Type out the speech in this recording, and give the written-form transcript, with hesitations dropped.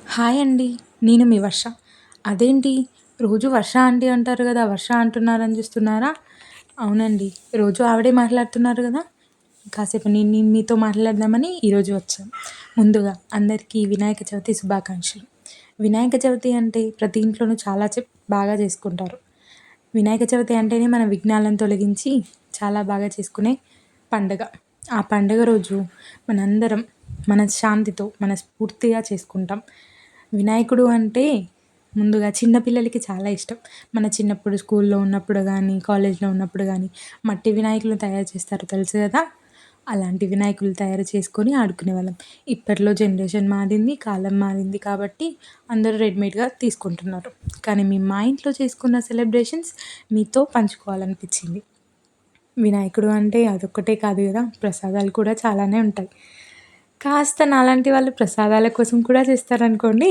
Hi అండి. నేను మీ వర్ష. అదేంటి రోజు వర్ష ఆంటీ అంటారు గదా! వర్ష అంటున్నారని చూస్తున్నారా? అవునండి. రోజు ఆవిడే మాట్లాడుతున్నారు గదా! కాసేపు నేను నేను మీతో మాట్లాడదామని ఈరోజు వచ్చాను. ముందుగా అందరికీ వినాయక చవితి శుభాకాంక్షలు. వినాయక చవితి అంటే ప్రతి ఇంట్లోనూ చాలా బాగా చేసుకుంటారు. వినాయక చవితి అంటేనే మన విఘ్నాలను తొలగించి చాలా బాగా చేసుకునే పండుగ. ఆ పండుగ రోజు మనందరం మనశ్శాంతితో, మనస్ఫూర్తిగా చేసుకుంటాం. వినాయకుడు అంటే ముందుగా చిన్న పిల్లలకి చాలా ఇష్టం. మన చిన్నప్పుడు స్కూల్లో ఉన్నప్పుడు గానీ, కాలేజ్‌లో ఉన్నప్పుడు గానీ మట్టి వినాయకులను తయారు చేస్తారు తెలుసు గదా! అలాంటి వినాయకులు తయారు చేసుకొని ఆడుకునేవాళ్ళం. ఇప్పట్లో జనరేషన్ మారింది, కాలం మారింది కాబట్టి అందరూ రెడీమేడ్‌గా తీసుకుంటున్నారు. కానీ మేము మా ఇంట్లో చేసుకున్న సెలబ్రేషన్స్ మీతో పంచుకోవాలనిపించింది. వినాయకుడు అంటే అదొక్కటే కాదు గదా! ప్రసాదాలు కూడా చాలానే ఉంటాయి. కాస్త నాలాంటి వాళ్ళు ప్రసాదాల కోసం కూడా చేస్తారనుకోండి.